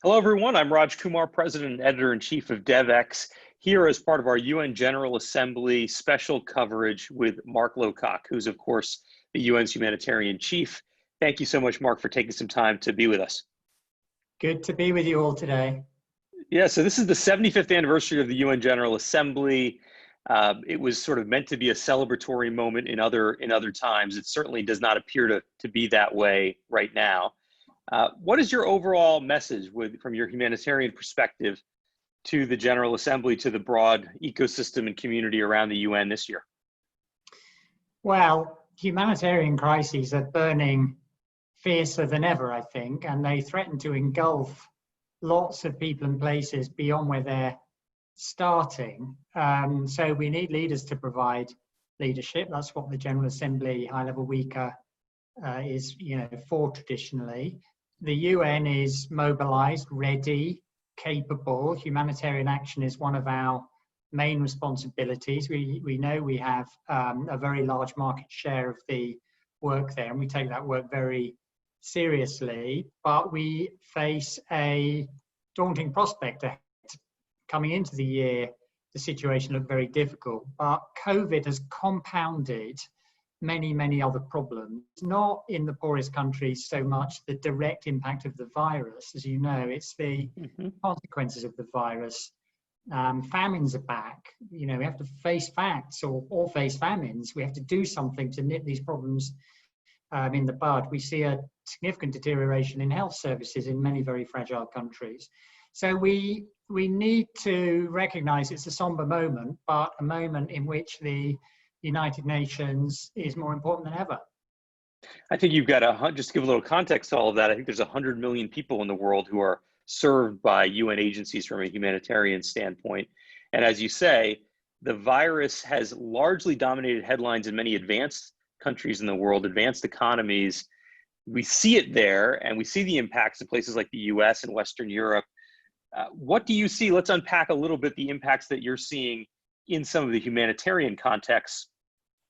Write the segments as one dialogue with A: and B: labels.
A: Hello, everyone. I'm Raj Kumar, President and Editor-in-Chief of Devex, here as part of our UN General Assembly special coverage with Mark Lowcock, who's, of course, the UN's Humanitarian Chief. Thank you so much, Mark, for taking some time to be with us.
B: Good to be with you all today.
A: Yeah, so this is the 75th anniversary of the UN General Assembly. It was sort of meant to be a celebratory moment in other times. It certainly does not appear to be that way right now. What is your overall message from your humanitarian perspective to the General Assembly, to the broad ecosystem and community around the UN this year?
B: Well, humanitarian crises are burning fiercer than ever, I think, and they threaten to engulf lots of people and places beyond where they're starting. So we need leaders to provide leadership. That's what the General Assembly High-Level Week is, for traditionally. The UN is mobilized, ready, capable. Humanitarian action is one of our main responsibilities. We know we have a very large market share of the work there, and we take that work very seriously, but we face a daunting prospect ahead. Coming into the year, the situation looked very difficult, but COVID has compounded many other problems, not in the poorest countries so much the direct impact of the virus. As you know, it's the consequences of the virus. Famines are back. We have to face facts or face famines. We have to do something to nip these problems in the bud. We see a significant deterioration in health services in many very fragile countries. So we need to recognize it's a somber moment, but a moment in which the United Nations is more important than ever.
A: I think you've got just to give a little context to all of that. I think there's 100 million people in the world who are served by UN agencies from a humanitarian standpoint. And as you say, the virus has largely dominated headlines in many advanced countries in the world, advanced economies. We see it there, and we see the impacts in places like the US and Western Europe. What do you see? Let's unpack a little bit the impacts that you're seeing in some of the humanitarian contexts,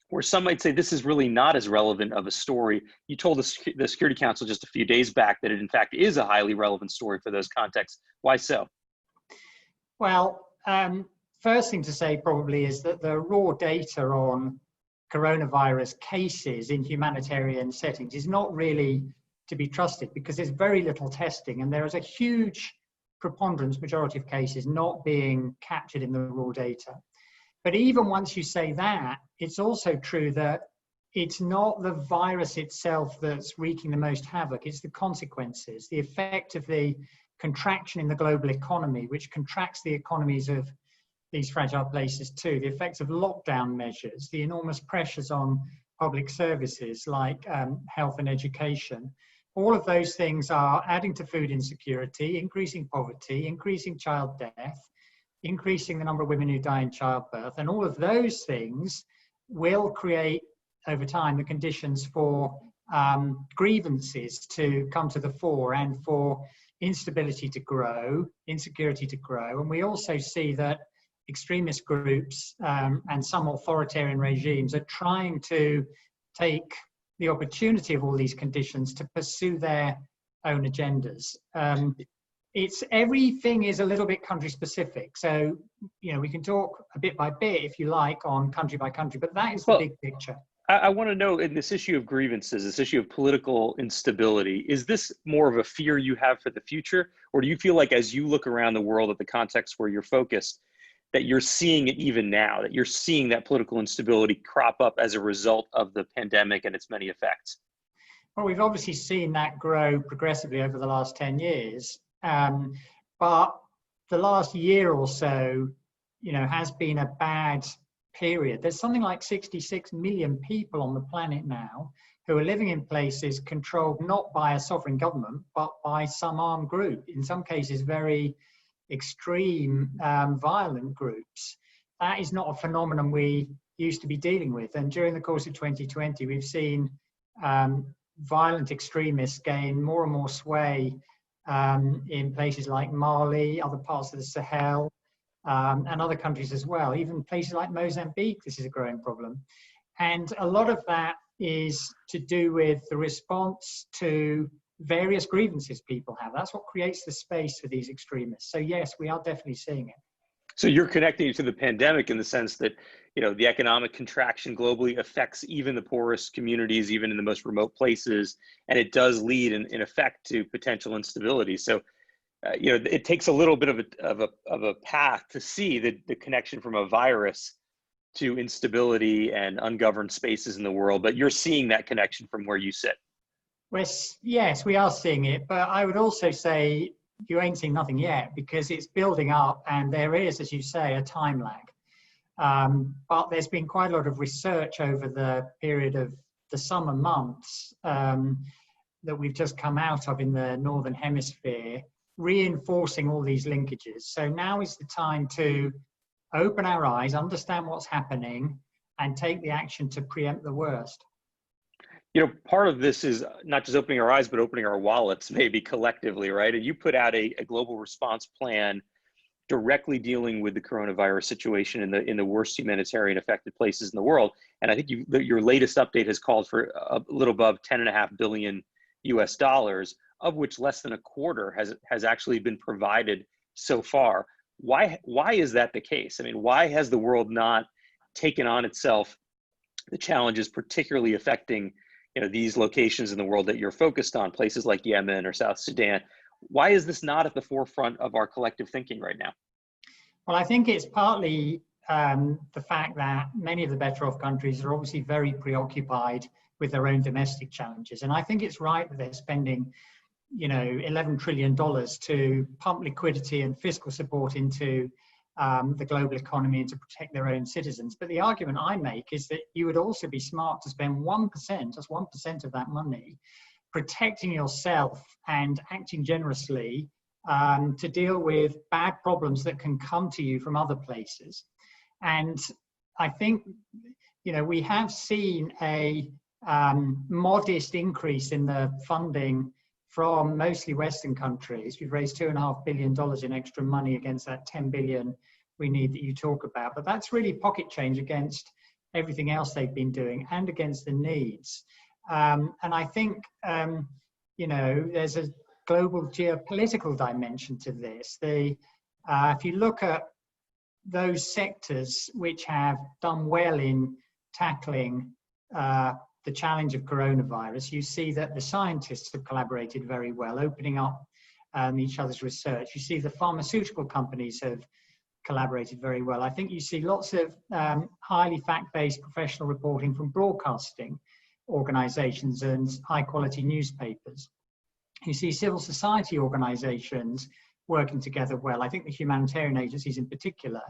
A: where some might say this is really not as relevant of a story. You told the Security Council just a few days back that it in fact is a highly relevant story for those contexts. Why so?
B: Well, first thing to say probably is that the raw data on coronavirus cases in humanitarian settings is not really to be trusted because there's very little testing and there is a huge preponderance, majority of cases not being captured in the raw data. But even once you say that, it's also true that it's not the virus itself that's wreaking the most havoc, it's the consequences, the effect of the contraction in the global economy, which contracts the economies of these fragile places too, the effects of lockdown measures, the enormous pressures on public services like health and education. All of those things are adding to food insecurity, increasing poverty, increasing child death, increasing the number of women who die in childbirth. And all of those things will create, over time, the conditions for grievances to come to the fore and for instability to grow, insecurity to grow. And we also see that extremist groups and some authoritarian regimes are trying to take the opportunity of all these conditions to pursue their own agendas. Everything is a little bit country specific. So, we can talk a bit by bit, if you like, on country by country, but that is the big picture.
A: I want to know, in this issue of grievances, this issue of political instability, is this more of a fear you have for the future? Or do you feel like as you look around the world at the context where you're focused, that you're seeing it even now, that you're seeing that political instability crop up as a result of the pandemic and its many effects?
B: Well, we've obviously seen that grow progressively over the last 10 years. But the last year or so, has been a bad period. There's something like 66 million people on the planet now who are living in places controlled not by a sovereign government, but by some armed group, in some cases very extreme violent groups. That is not a phenomenon we used to be dealing with. And during the course of 2020, we've seen violent extremists gain more and more sway in places like Mali, other parts of the Sahel, and other countries as well. Even places like Mozambique, this is a growing problem. And a lot of that is to do with the response to various grievances people have. That's what creates the space for these extremists. So yes, we are definitely seeing it.
A: So you're connecting it to the pandemic in the sense that, the economic contraction globally affects even the poorest communities, even in the most remote places, and it does lead in effect to potential instability. So, it takes a little bit of a path to see the connection from a virus to instability and ungoverned spaces in the world, but you're seeing that connection from where you sit.
B: Yes, we are seeing it, but I would also say you ain't seen nothing yet, because it's building up and there is, as you say, a time lag. But there's been quite a lot of research over the period of the summer months that we've just come out of in the Northern Hemisphere, reinforcing all these linkages. So now is the time to open our eyes, understand what's happening, and take the action to preempt the worst.
A: Part of this is not just opening our eyes, but opening our wallets, maybe collectively, right? And you put out a global response plan directly dealing with the coronavirus situation in the worst humanitarian affected places in the world. And I think your latest update has called for a little above $10.5 billion US, of which less than a quarter has actually been provided so far. Why is that the case? I mean, why has the world not taken on itself the challenges particularly affecting these locations in the world that you're focused on, places like Yemen or South Sudan? Why is this not at the forefront of our collective thinking right now?
B: Well, I think it's partly the fact that many of the better off countries are obviously very preoccupied with their own domestic challenges. And I think it's right that they're spending, $11 trillion to pump liquidity and fiscal support into the global economy and to protect their own citizens. But the argument I make is that you would also be smart to spend 1%, that's 1% of that money, protecting yourself and acting generously to deal with bad problems that can come to you from other places. And I think, we have seen a modest increase in the funding from mostly Western countries. We've raised $2.5 billion in extra money against that 10 billion we need that you talk about. But that's really pocket change against everything else they've been doing and against the needs. And I think, there's a global geopolitical dimension to this. If you look at those sectors which have done well in tackling the challenge of coronavirus, you see that the scientists have collaborated very well, opening up each other's research. You see the pharmaceutical companies have collaborated very well. I think you see lots of highly fact-based professional reporting from broadcasting organizations and high-quality newspapers. You see civil society organizations working together well. I think the humanitarian agencies in particular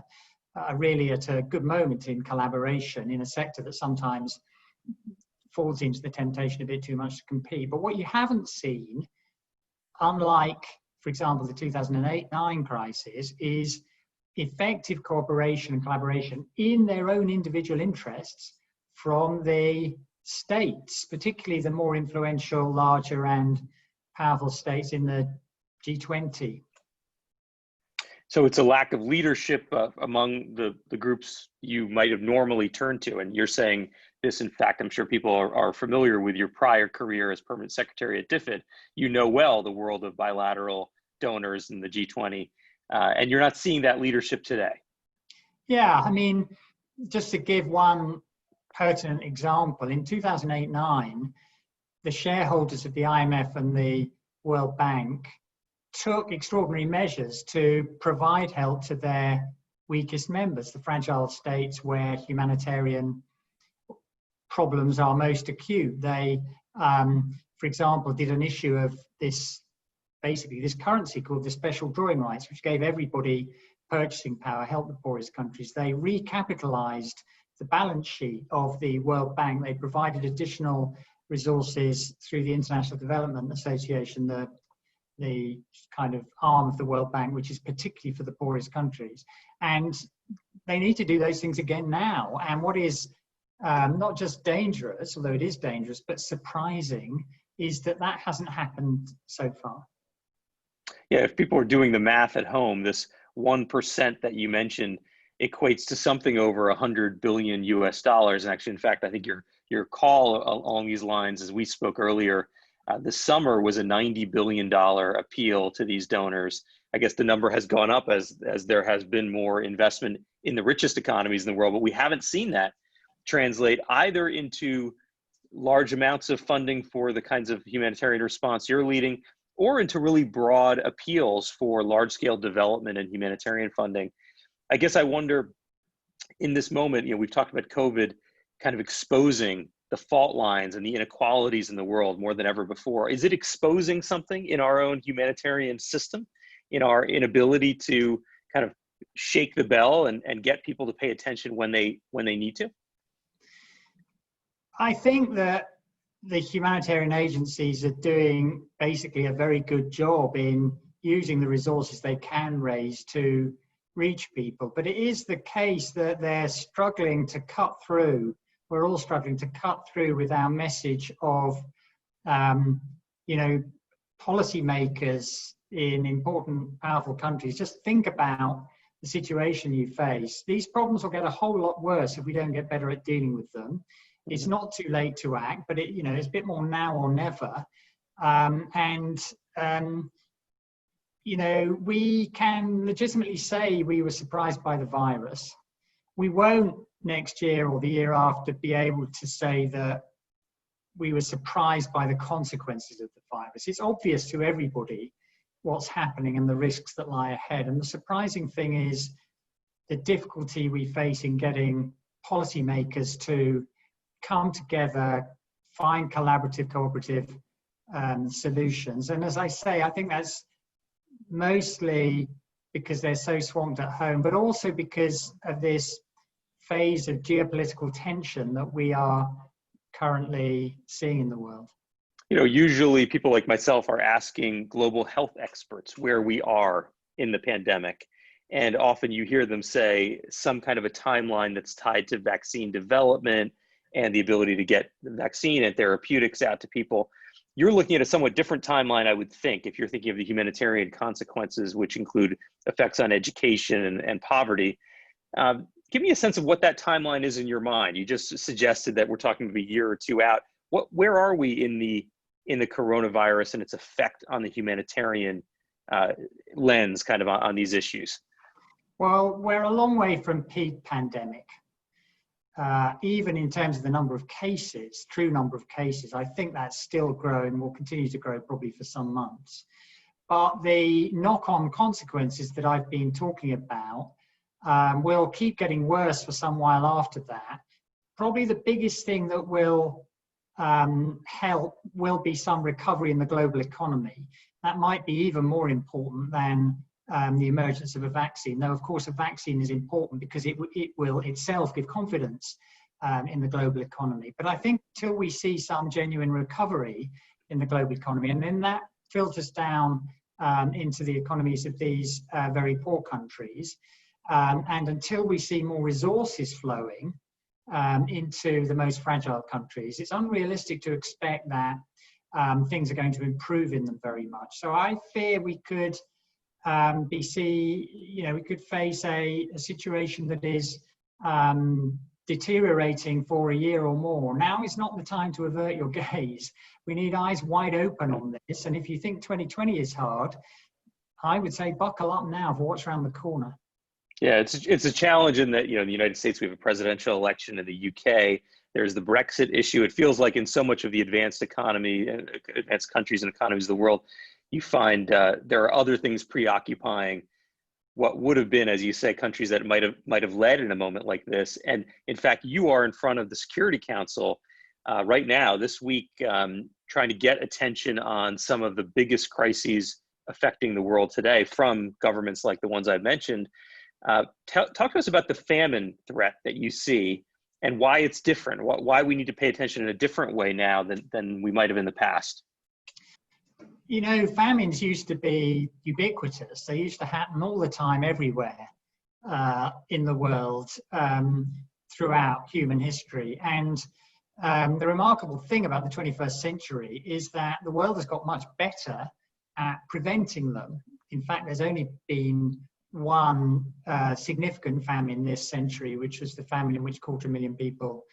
B: are really at a good moment in collaboration in a sector that sometimes falls into the temptation a bit too much to compete. But what you haven't seen, unlike, for example, the 2008-9 crisis, is effective cooperation and collaboration in their own individual interests from the states, particularly the more influential, larger and powerful states in the G20.
A: So it's a lack of leadership among the groups you might have normally turned to. And you're saying this, in fact, I'm sure people are familiar with your prior career as permanent secretary at DFID. You know well the world of bilateral donors in the G20, and you're not seeing that leadership today.
B: Yeah, I mean, just to give one pertinent example, in 2008-9, the shareholders of the IMF and the World Bank took extraordinary measures to provide help to their weakest members, the fragile states where humanitarian problems are most acute. They, for example, did an issue of this currency called the special drawing rights, which gave everybody purchasing power, helped the poorest countries. They recapitalized the balance sheet of the World Bank. They provided additional resources through the International Development Association, the kind of arm of the World Bank, which is particularly for the poorest countries. And they need to do those things again now. And what is not just dangerous, although it is dangerous, but surprising, is that that hasn't happened so far.
A: Yeah, if people are doing the math at home, this 1% that you mentioned equates to something over $100 billion US. And actually, in fact, I think your call along these lines, as we spoke earlier, This summer was a $90 billion appeal to these donors. I guess the number has gone up as there has been more investment in the richest economies in the world, but we haven't seen that translate either into large amounts of funding for the kinds of humanitarian response you're leading, or into really broad appeals for large-scale development and humanitarian funding. I guess I wonder, in this moment, we've talked about COVID kind of exposing the fault lines and the inequalities in the world more than ever before. Is it exposing something in our own humanitarian system, in our inability to kind of shake the bell and get people to pay attention when they need to?
B: I think that the humanitarian agencies are doing basically a very good job in using the resources they can raise to reach people. But it is the case that they're struggling to cut through. We're all struggling to cut through with our message of, policymakers in important, powerful countries. Just think about the situation you face. These problems will get a whole lot worse if we don't get better at dealing with them. It's not too late to act, but it's a bit more now or never. We can legitimately say we were surprised by the virus. We won't next year or the year after be able to say that we were surprised by the consequences of the virus. It's obvious to everybody what's happening and the risks that lie ahead. And the surprising thing is the difficulty we face in getting policymakers to come together, find collaborative, cooperative solutions. And as I say, I think that's mostly because they're so swamped at home, but also because of this phase of geopolitical tension that we are currently seeing in the world.
A: Usually people like myself are asking global health experts where we are in the pandemic. And often you hear them say some kind of a timeline that's tied to vaccine development and the ability to get the vaccine and therapeutics out to people. You're looking at a somewhat different timeline, I would think, if you're thinking of the humanitarian consequences, which include effects on education and poverty. Give me a sense of what that timeline is in your mind. You just suggested that we're talking a year or two out. Where are we in the coronavirus and its effect on the humanitarian lens kind of on these issues?
B: Well, we're a long way from peak pandemic. Even in terms of the number of cases, true number of cases, I think that's still growing, will continue to grow probably for some months. But the knock-on consequences that I've been talking about will keep getting worse for some while after that. Probably the biggest thing that will help will be some recovery in the global economy. That might be even more important than the emergence of a vaccine. Though, of course, a vaccine is important because it will itself give confidence in the global economy. But I think till we see some genuine recovery in the global economy, and then that filters down into the economies of these very poor countries, and until we see more resources flowing into the most fragile countries, it's unrealistic to expect that things are going to improve in them very much. So I fear we could we could face a situation that is deteriorating for a year or more. Now is not the time to avert your gaze. We need eyes wide open on this. And if you think 2020 is hard, I would say buckle up now for what's around the corner.
A: Yeah, it's a challenge in that, in the United States, we have a presidential election. In the UK, there's the Brexit issue. It feels like in so much of the advanced economy, advanced countries and economies of the world, you find there are other things preoccupying what would have been, as you say, countries that might have led in a moment like this. And in fact, you are in front of the Security Council right now, this week, trying to get attention on some of the biggest crises affecting the world today from governments like the ones I've mentioned. Talk to us about the famine threat that you see and why it's different, why we need to pay attention in a different way now than we might have in the past.
B: Famines used to be ubiquitous. They used to happen all the time, everywhere in the world throughout human history. And the remarkable thing about the 21st century is that the world has got much better at preventing them. In fact, there's only been one significant famine this century, which was the famine in which 250,000 people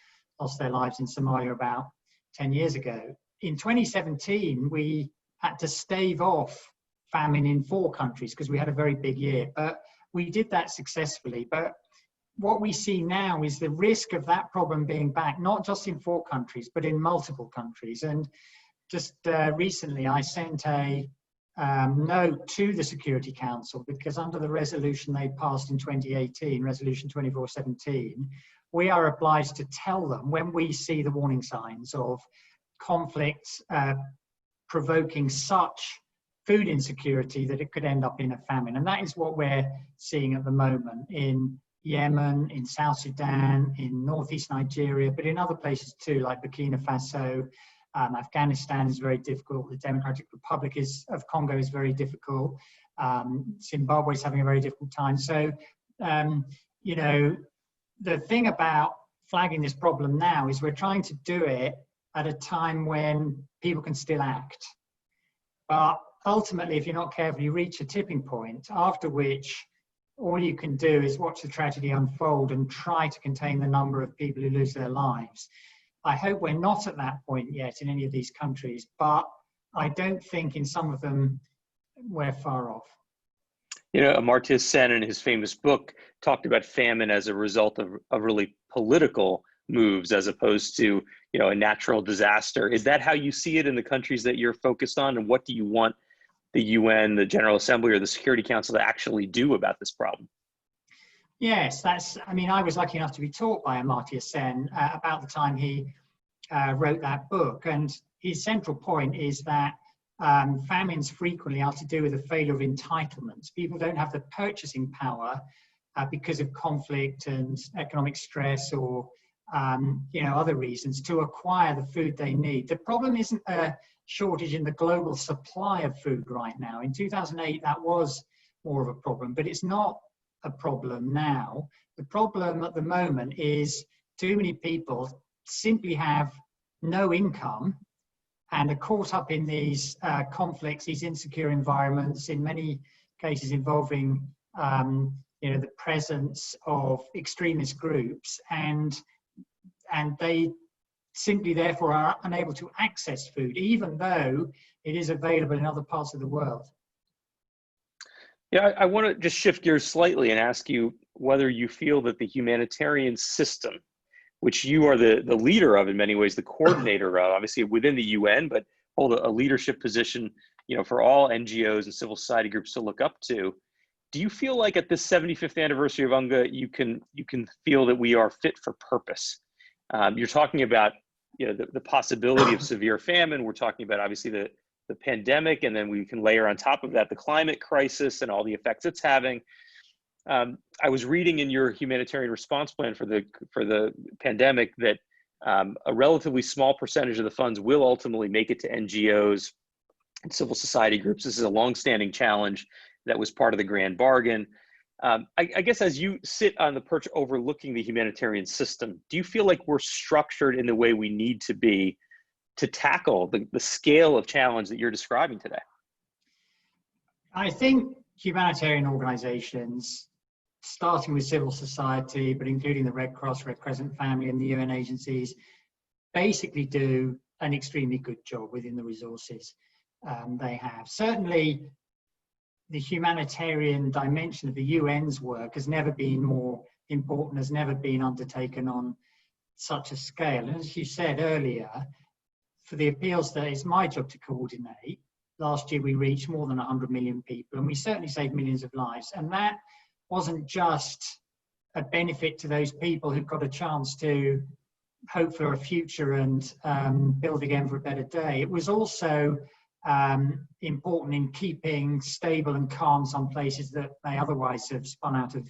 B: lost their lives in Somalia about 10 years ago. in 2017, we had to stave off famine in 4 countries because we had a very big year, but we did that successfully. But what we see now is the risk of that problem being back, not just in 4 countries, but in multiple countries. And just recently, I sent a note to the Security Council because under the resolution they passed in 2018, Resolution 2417, we are obliged to tell them when we see the warning signs of conflicts provoking such food insecurity that it could end up in a famine. And that is what we're seeing at the moment in Yemen, in South Sudan, in northeast Nigeria, but in other places too, like Burkina Faso. Afghanistan is very difficult. The Democratic Republic of Congo is very difficult. Zimbabwe is having a very difficult time. So, you know, the thing about flagging this problem now is we're trying to do it at a time when people can still act. But ultimately, if you're not careful, you reach a tipping point after which all you can do is watch the tragedy unfold and try to contain the number of people who lose their lives. I hope we're not at that point yet in any of these countries, but I don't think in some of them we're far off.
A: You know, Amartya Sen in his famous book talked about famine as a result of really political moves as opposed to, you know, a natural disaster. Is that how you see it in the countries that you're focused on? And what do you want the UN, the General Assembly, or the Security Council to actually do about this problem?
B: Yes, I mean, I was lucky enough to be taught by Amartya Sen about the time he wrote that book. And his central point is that famines frequently are to do with a failure of entitlements. People don't have the purchasing power because of conflict and economic stress or you know, other reasons to acquire the food they need. The problem isn't a shortage in the global supply of food right now. In 2008, that was more of a problem, but it's not a problem now. The problem at the moment is too many people simply have no income and are caught up in these conflicts, these insecure environments, in many cases involving you know, the presence of extremist groups, and they simply therefore are unable to access food, even though it is available in other parts of the world.
A: Yeah, I want to just shift gears slightly and ask you whether you feel that the humanitarian system, which you are the leader of in many ways, the coordinator of, obviously within the UN, but hold a leadership position, you know, for all NGOs and civil society groups to look up to. Do you feel like at this 75th anniversary of UNGA, you can feel that we are fit for purpose? You're talking about, you know, the possibility of severe famine. We're talking about obviously the pandemic, and then we can layer on top of that the climate crisis and all the effects it's having. I was reading in your humanitarian response plan for the pandemic that a relatively small percentage of the funds will ultimately make it to NGOs and civil society groups. This is a longstanding challenge that was part of the grand bargain. I guess as you sit on the perch overlooking the humanitarian system, do you feel like we're structured in the way we need to be to tackle the scale of challenge that you're describing today?
B: I think humanitarian organizations, starting with civil society, but including the Red Cross, Red Crescent family, and the UN agencies, basically do an extremely good job within the resources they have. Certainly, the humanitarian dimension of the UN's work has never been more important, has never been undertaken on such a scale. And as you said earlier, for the appeals that it's my job to coordinate, last year we reached more than 100 million people, and we certainly saved millions of lives. And that wasn't just a benefit to those people who've got a chance to hope for a future and build again for a better day. It was also important in keeping stable and calm some places that may otherwise have spun out of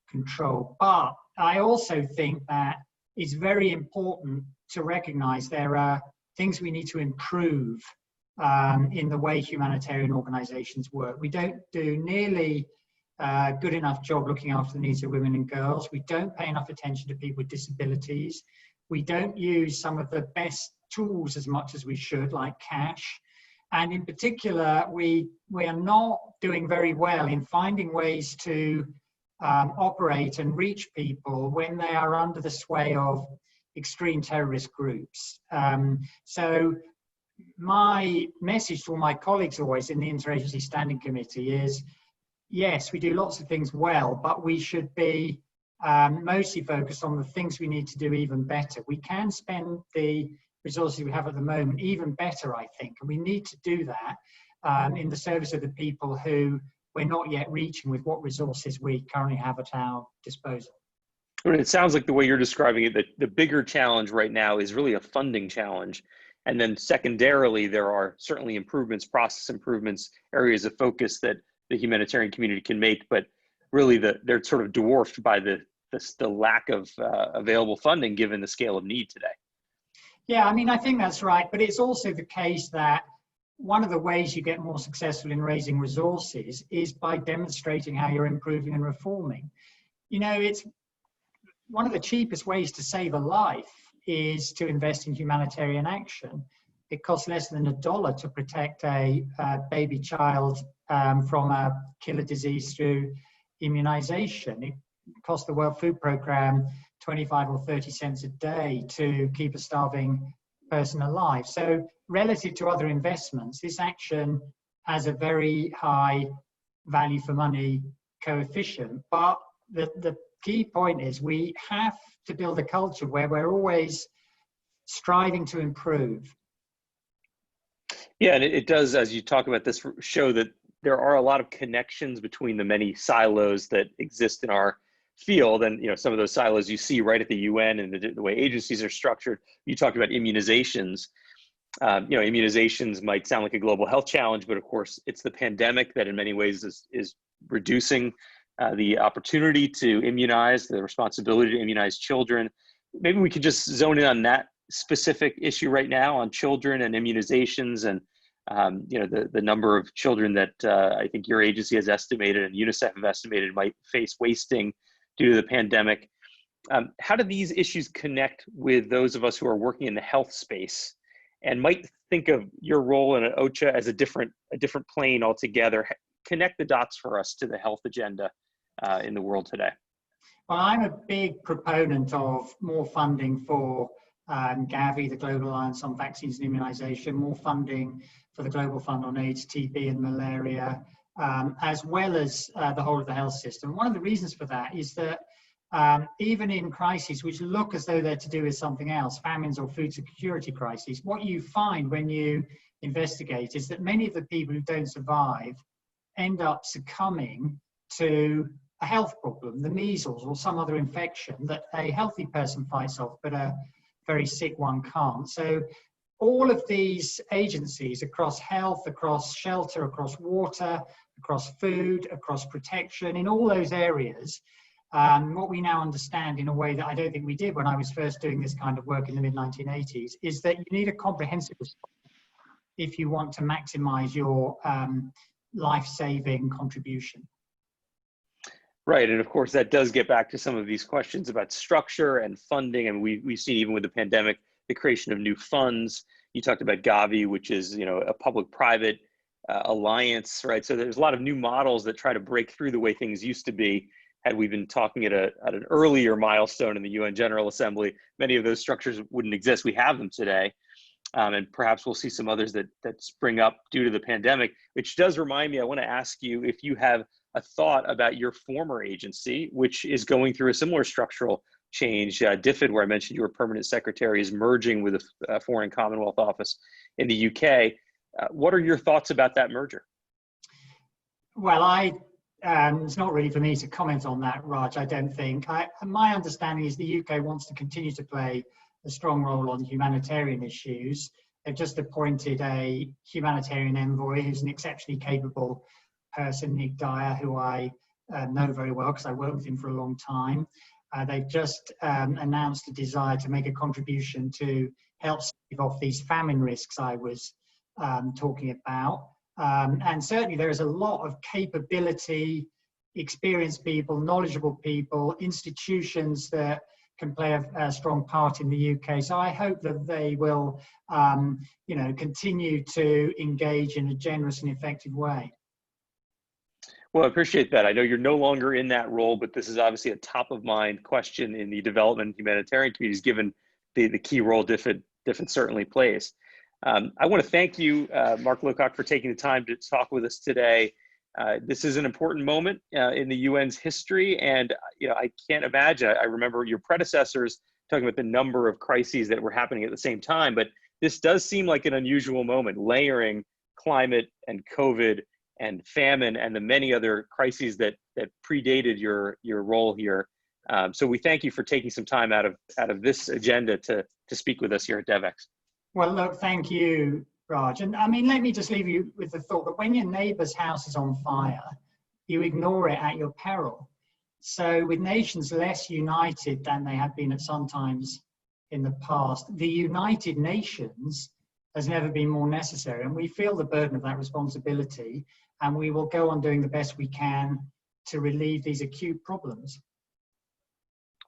B: control. But I also think that it's very important to recognize there are things we need to improve in the way humanitarian organizations work. We don't do nearly a good enough job looking after the needs of women and girls. We don't pay enough attention to people with disabilities. We don't use some of the best tools as much as we should, like cash. And in particular, we are not doing very well in finding ways to operate and reach people when they are under the sway of extreme terrorist groups. So my message to all my colleagues always in the Interagency Standing Committee is, yes, we do lots of things well, but we should be mostly focused on the things we need to do even better. We can spend the resources we have at the moment even better, I think, and we need to do that in the service of the people who we're not yet reaching with what resources we currently have at our disposal.
A: It sounds like the way you're describing it, that the bigger challenge right now is really a funding challenge. And then secondarily, there are certainly improvements, process improvements, areas of focus that the humanitarian community can make, but really they're sort of dwarfed by the lack of available funding given the scale of need today.
B: Yeah, I mean, I think that's right, but it's also the case that one of the ways you get more successful in raising resources is by demonstrating how you're improving and reforming. You know, it's one of the cheapest ways to save a life is to invest in humanitarian action. It costs less than $1 to protect a baby child from a killer disease through immunization. It costs the World Food Programme 25 or 30 cents a day to keep a starving person alive. So relative to other investments, this action has a very high value for money coefficient. But the key point is we have to build a culture where we're always striving to improve.
A: Yeah, and it does, as you talk about this, show that there are a lot of connections between the many silos that exist in our field. And some of those silos you see right at the UN and the way agencies are structured. You talked about immunizations. Immunizations might sound like a global health challenge, but of course it's the pandemic that in many ways is reducing the opportunity to immunize, the responsibility to immunize children. Maybe we could just zone in on that specific issue right now on children and immunizations, and the number of children that I think your agency has estimated and UNICEF have estimated might face wasting due to the pandemic. How do these issues connect with those of us who are working in the health space and might think of your role in OCHA as a different plane altogether? Connect the dots for us to the health agenda in the world today.
B: Well, I'm a big proponent of more funding for Gavi, the Global Alliance on Vaccines and Immunization, more funding for the Global Fund on AIDS, TB and malaria, as well as the whole of the health system. One of the reasons for that is that even in crises which look as though they're to do with something else, famines or food security crises, what you find when you investigate is that many of the people who don't survive end up succumbing to a health problem, the measles or some other infection that a healthy person fights off, but a very sick one can't. So all of these agencies across health, across shelter, across water, across food, across protection, in all those areas, what we now understand in a way that I don't think we did when I was first doing this kind of work in the mid-1980s is that you need a comprehensive response if you want to maximize your life-saving contribution.
A: Right, and of course that does get back to some of these questions about structure and funding, and we've seen even with the pandemic, the creation of new funds. You talked about Gavi, which is a public-private alliance, right? So there's a lot of new models that try to break through the way things used to be. Had we been talking at an earlier milestone in the UN General Assembly, many of those structures wouldn't exist. We have them today, and perhaps we'll see some others that spring up due to the pandemic, which does remind me, I want to ask you if you have a thought about your former agency, which is going through a similar structural change. DFID, where I mentioned you were permanent secretary, is merging with a foreign Commonwealth office in the UK. What are your thoughts about that merger?
B: Well, it's not really for me to comment on that, Raj, I don't think. My understanding is the UK wants to continue to play a strong role on humanitarian issues. They've just appointed a humanitarian envoy who's an exceptionally capable person, Nick Dyer, who I know very well because I worked with him for a long time. They've just announced a desire to make a contribution to help stave off these famine risks I was talking about. And certainly there is a lot of capability, experienced people, knowledgeable people, institutions that can play a strong part in the UK. So I hope that they will, continue to engage in a generous and effective way.
A: Well, I appreciate that. I know you're no longer in that role, but this is obviously a top of mind question in the development humanitarian communities, given the key role DFID certainly plays. I want to thank you, Mark Lowcock, for taking the time to talk with us today. This is an important moment in the UN's history, and I can't imagine. I remember your predecessors talking about the number of crises that were happening at the same time, but this does seem like an unusual moment, layering climate and COVID and famine and the many other crises that predated your role here. So we thank you for taking some time out of this agenda to speak with us here at Devex.
B: Well, look, thank you, Raj. And I mean, let me just leave you with the thought that when your neighbor's house is on fire, you ignore it at your peril. So with nations less united than they have been at some times in the past, the United Nations has never been more necessary. And we feel the burden of that responsibility, and we will go on doing the best we can to relieve these acute problems.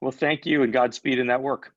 A: Well, thank you, and Godspeed in that work.